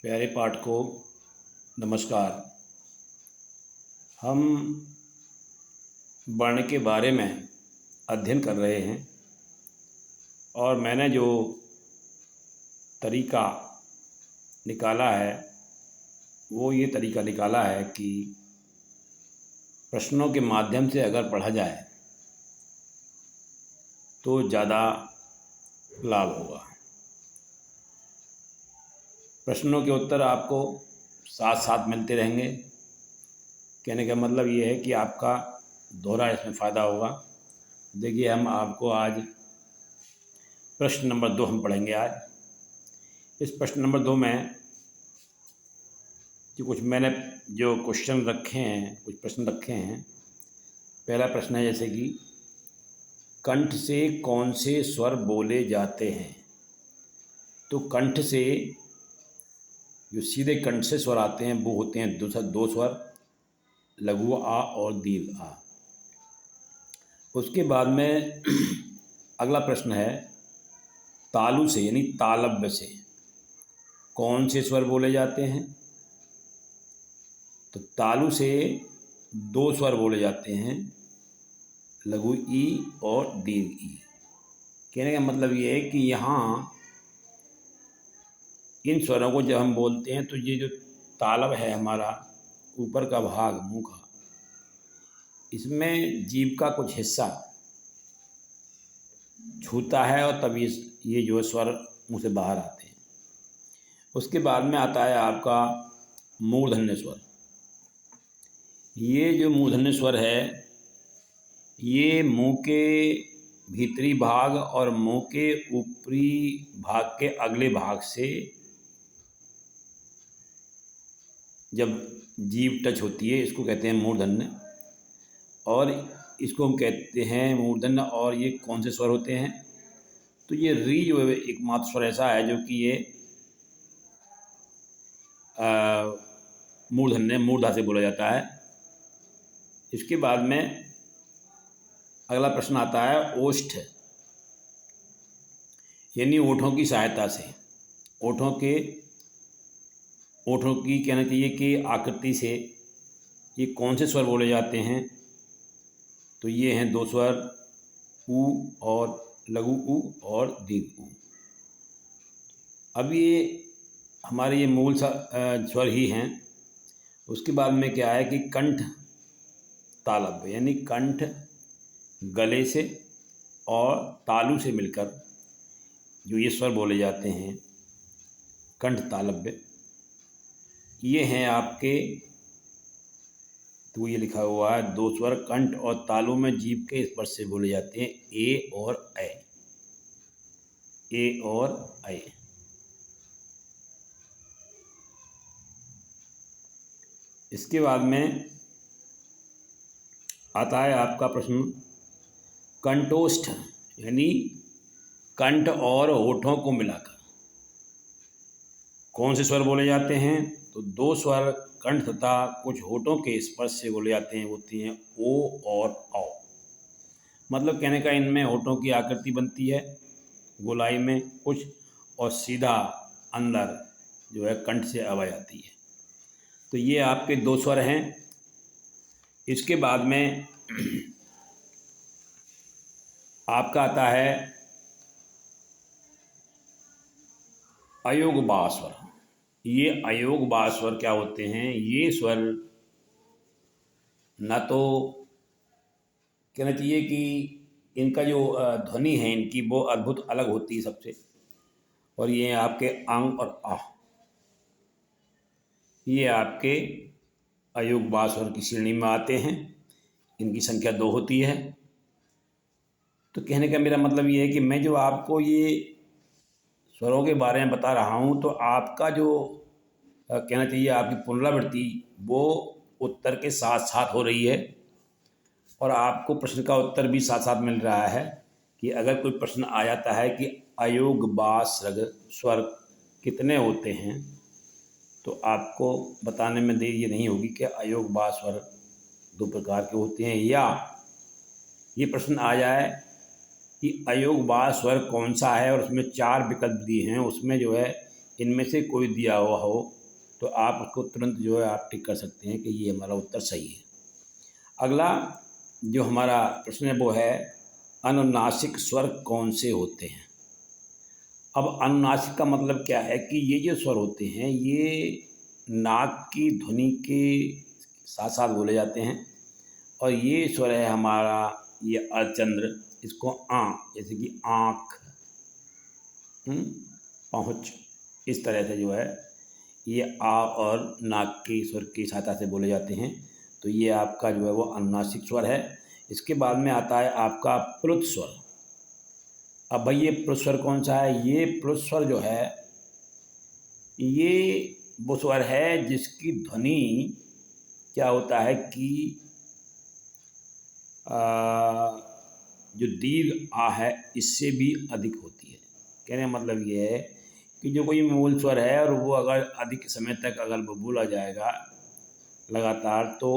प्यारे पाठकों, नमस्कार। हम वर्ण के बारे में अध्ययन कर रहे हैं और मैंने जो तरीका निकाला है वो ये तरीका निकाला है कि प्रश्नों के माध्यम से अगर पढ़ा जाए तो ज़्यादा लाभ होगा। प्रश्नों के उत्तर आपको साथ साथ मिलते रहेंगे। कहने का मतलब ये है कि आपका दोहरा इसमें फ़ायदा होगा। देखिए, हम आपको आज प्रश्न नंबर 2 हम पढ़ेंगे। आज इस प्रश्न नंबर 2 में कि कुछ मैंने जो क्वेश्चन रखे हैं, कुछ प्रश्न रखे हैं। पहला प्रश्न है जैसे कि कंठ से कौन से स्वर बोले जाते हैं। तो कंठ से जो सीधे कंठ से स्वर आते हैं वो होते हैं दो स्वर, लघु आ और दीर्घ आ। उसके बाद में अगला प्रश्न है तालु से यानी तालव्य से कौन से स्वर बोले जाते हैं। तो तालु से 2 स्वर बोले जाते हैं, लघु ई और दीर्घ ई। कहने का मतलब ये है कि यहाँ इन स्वरों को जब हम बोलते हैं तो ये जो तालव है हमारा ऊपर का भाग मुंह का, इसमें जीभ का कुछ हिस्सा छूता है और तभी ये जो स्वर मुंह से बाहर आते हैं। उसके बाद में आता है आपका मूर्धन्य स्वर। ये जो मूर्धन्य स्वर है ये मुंह के भीतरी भाग और मुंह के ऊपरी भाग के अगले भाग से जब जीभ टच होती है इसको कहते हैं मूर्धन्य, और इसको हम कहते हैं मूर्धन्य। और ये कौन से स्वर होते हैं? तो ये री जो है एकमात्र स्वर ऐसा है जो कि ये मूर्धन्य मूर्धा से बोला जाता है। इसके बाद में अगला प्रश्न आता है ओष्ठ, यानी ओठों की सहायता से, ओठों की कहना चाहिए कि आकृति से ये कौन से स्वर बोले जाते हैं। तो ये हैं 2 स्वर, ऊ और लघु ऊ और दीर्घ ऊ। अब ये हमारे ये मूल स्वर ही हैं। उसके बाद में क्या है कि कंठ तालव्य, यानी कंठ गले से और तालु से मिलकर जो ये स्वर बोले जाते हैं कंठ तालव्य, ये हैं आपके। तो ये लिखा हुआ है 2 स्वर कंठ और तालु में जीभ के स्पर्श से बोले जाते हैं ए और ऐ, ए और ऐ। इसके बाद में आता है आपका प्रश्न कंठोष्ठ, यानी कंठ और होठों को मिलाकर कौन से स्वर बोले जाते हैं। तो 2 स्वर कंठ तथा कुछ होठों के स्पर्श से बोले जाते हैं, होती हैं ओ और औ। मतलब कहने का इनमें होठों की आकृति बनती है गोलाई में कुछ, और सीधा अंदर जो है कंठ से आवाज आती है। तो ये आपके 2 स्वर हैं। इसके बाद में आपका आता है अयोगबा स्वर। ये अयोगबा स्वर क्या होते हैं? ये स्वर न तो कहना चाहिए कि इनका जो ध्वनि है इनकी वो अद्भुत अलग होती है सबसे, और ये आपके अंग और आह, ये आपके अयोगबा स्वर की श्रेणी में आते हैं। इनकी संख्या 2 होती है। तो कहने का मेरा मतलब ये है कि मैं जो आपको ये स्वरों के बारे में बता रहा हूँ तो आपका जो कहना चाहिए आपकी पुनरावृत्ति वो उत्तर के साथ साथ हो रही है, और आपको प्रश्न का उत्तर भी साथ साथ मिल रहा है। कि अगर कोई प्रश्न आ जाता है कि अयोगबा स्वर कितने होते हैं, तो आपको बताने में देर ये नहीं होगी कि अयोगबा स्वर 2 प्रकार के होते हैं। या ये प्रश्न आ जाए कि अयोगबा स्वर कौन सा है और उसमें 4 विकल्प दिए हैं, उसमें जो है इनमें से कोई दिया हुआ हो तो आप उसको तुरंत जो है आप टिक कर सकते हैं कि ये हमारा उत्तर सही है। अगला जो हमारा प्रश्न है वो है अनुनासिक स्वर कौन से होते हैं। अब अनुनासिक का मतलब क्या है कि ये जो स्वर होते हैं ये नाक की ध्वनि के साथ साथ बोले जाते हैं, और ये स्वर है हमारा ये अर्धचंद्र, इसको जैसे कि आँख, पहुँच, इस तरह से जो है ये आ और नाक के स्वर की सहायता से बोले जाते हैं। तो ये आपका जो है वो अनुनासिक स्वर है। इसके बाद में आता है आपका प्लुत स्वर। अब भाई ये प्लुत स्वर कौन सा है? ये प्लुत स्वर जो है ये वो स्वर है जिसकी ध्वनि क्या होता है कि जो दीर्घ आ है इससे भी अधिक होती है। कहने का मतलब ये है कि जो कोई मूल स्वर है और वो अगर अधिक समय तक अगर वो बोला जाएगा लगातार तो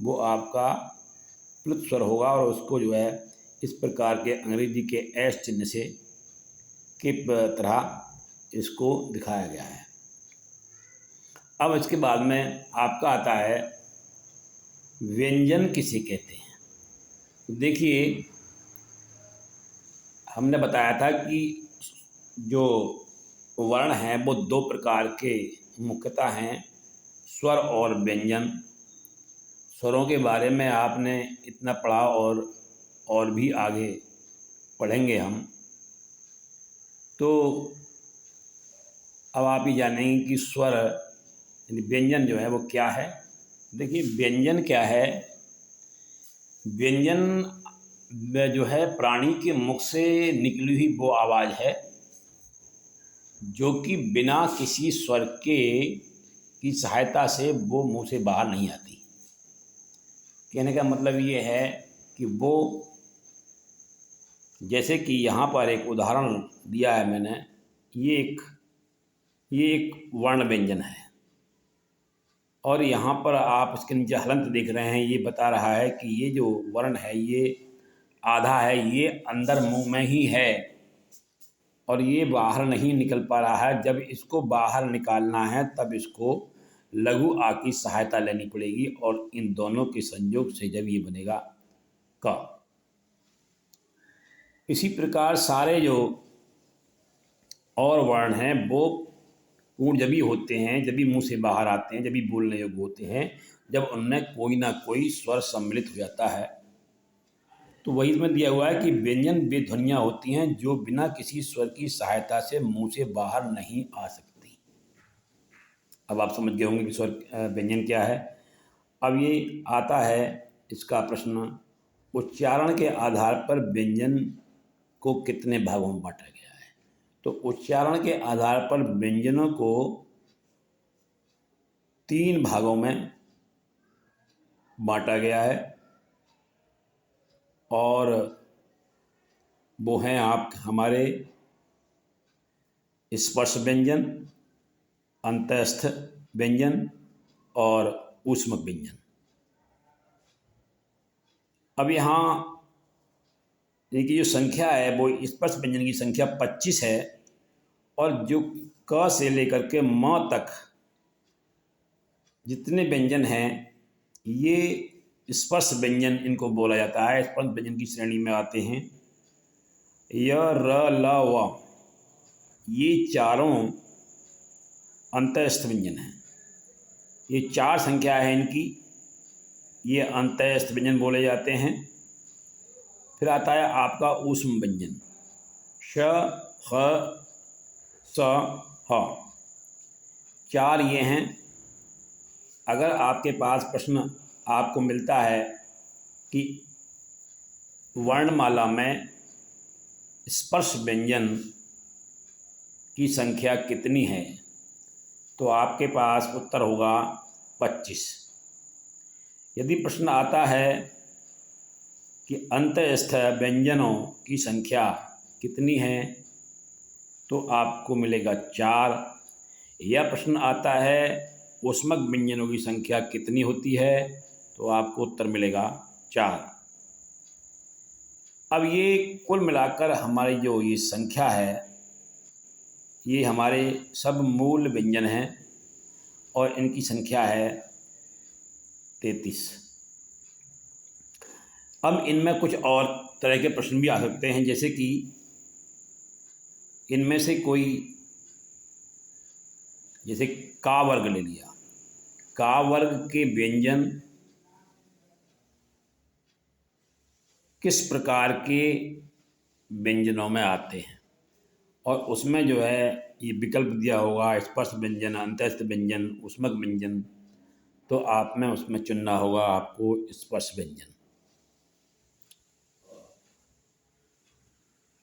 वो आपका प्लुत स्वर होगा, और उसको जो है इस प्रकार के अंग्रेजी के एस चिन्ह से के तरह इसको दिखाया गया है। अब इसके बाद में आपका आता है व्यंजन किसे कहते हैं। देखिए हमने बताया था कि जो वर्ण हैं वो दो प्रकार के मुख्यतः हैं, स्वर और व्यंजन। स्वरों के बारे में आपने इतना पढ़ा और भी आगे पढ़ेंगे हम। तो अब आप ही जानेंगे कि स्वर यानी व्यंजन जो है वो क्या है। देखिए व्यंजन क्या है? व्यंजन जो है प्राणी के मुख से निकली हुई वो आवाज़ है जो कि बिना किसी स्वर की सहायता से वो मुंह से बाहर नहीं आती। कहने का मतलब ये है कि वो, जैसे कि यहाँ पर एक उदाहरण दिया है मैंने, ये एक वर्ण व्यंजन है, और यहाँ पर आप इसके नीचे हलंत देख रहे हैं, ये बता रहा है कि ये जो वर्ण है ये आधा है, ये अंदर मुंह में ही है और ये बाहर नहीं निकल पा रहा है। जब इसको बाहर निकालना है तब इसको लघु आ की सहायता लेनी पड़ेगी, और इन दोनों के संयोग से जब ये बनेगा क। इसी प्रकार सारे जो और वर्ण हैं वो पूर्ण जब भी होते हैं, जब भी मुंह से बाहर आते हैं, जब भी बोलने योग्य होते हैं, जब उनमें कोई ना कोई स्वर सम्मिलित हो जाता है। तो वही इसमें दिया हुआ है कि व्यंजन वे ध्वनियाँ होती हैं जो बिना किसी स्वर की सहायता से मुंह से बाहर नहीं आ सकती। अब आप समझ गए होंगे कि स्वर व्यंजन क्या है। अब ये आता है इसका प्रश्न, उच्चारण के आधार पर व्यंजन को कितने भागों में बांटा गया है। तो उच्चारण के आधार पर व्यंजनों को 3 भागों में बांटा गया है, और वो हैं आप हमारे स्पर्श व्यंजन, अंतःस्थ व्यंजन और ऊष्मक व्यंजन। अब यहाँ देखिए जो संख्या है वो स्पर्श व्यंजन की संख्या 25 है, और जो क से लेकर के म तक जितने व्यंजन हैं ये स्पर्श व्यंजन इनको बोला जाता है। स्पर्श व्यंजन की श्रेणी में आते हैं य, र, ल, व, ये चारों अंतःस्थ व्यंजन हैं। ये 4 संख्या है इनकी, ये अंतःस्थ व्यंजन बोले जाते हैं। फिर आता है आपका ऊष्म व्यंजन, श, ख, स, ह, 4 ये हैं। अगर आपके पास प्रश्न आपको मिलता है कि वर्णमाला में स्पर्श व्यंजन की संख्या कितनी है, तो आपके पास उत्तर होगा 25। यदि प्रश्न आता है कि अंतःस्थ व्यंजनों की संख्या कितनी है, तो आपको मिलेगा 4। यह प्रश्न आता है ऊष्मक व्यंजनों की संख्या कितनी होती है, तो आपको उत्तर मिलेगा 4। अब ये कुल मिलाकर हमारी जो ये संख्या है ये हमारे सब मूल व्यंजन हैं और इनकी संख्या है 33। अब इनमें कुछ और तरह के प्रश्न भी आ सकते हैं, जैसे कि इनमें से कोई, जैसे का वर्ग ले लिया, का वर्ग के व्यंजन किस प्रकार के व्यंजनों में आते हैं, और उसमें जो है ये विकल्प दिया होगा स्पर्श व्यंजन, अंतस्थ व्यंजन, ऊष्मक व्यंजन। तो आप में उसमें चुनना होगा आपको स्पर्श व्यंजन।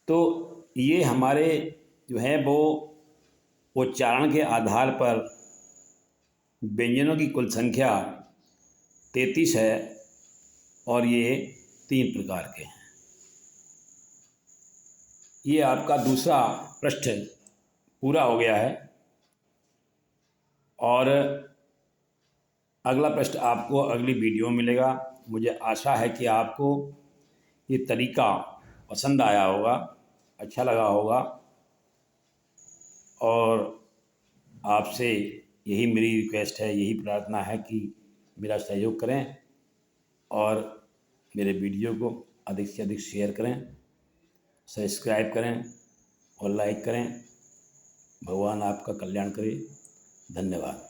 तो ये हमारे जो है वो उच्चारण के आधार पर व्यंजनों की कुल संख्या 33 है और ये 3 प्रकार के हैं। ये आपका दूसरा पृष्ठ पूरा हो गया है और अगला पृष्ठ आपको अगली वीडियो में मिलेगा। मुझे आशा है कि आपको ये तरीका पसंद आया होगा, अच्छा लगा होगा, और आपसे यही मेरी रिक्वेस्ट है, यही प्रार्थना है कि मेरा सहयोग करें और मेरे वीडियो को अधिक से अधिक शेयर करें, सब्सक्राइब करें और लाइक करें। भगवान आपका कल्याण करे। धन्यवाद।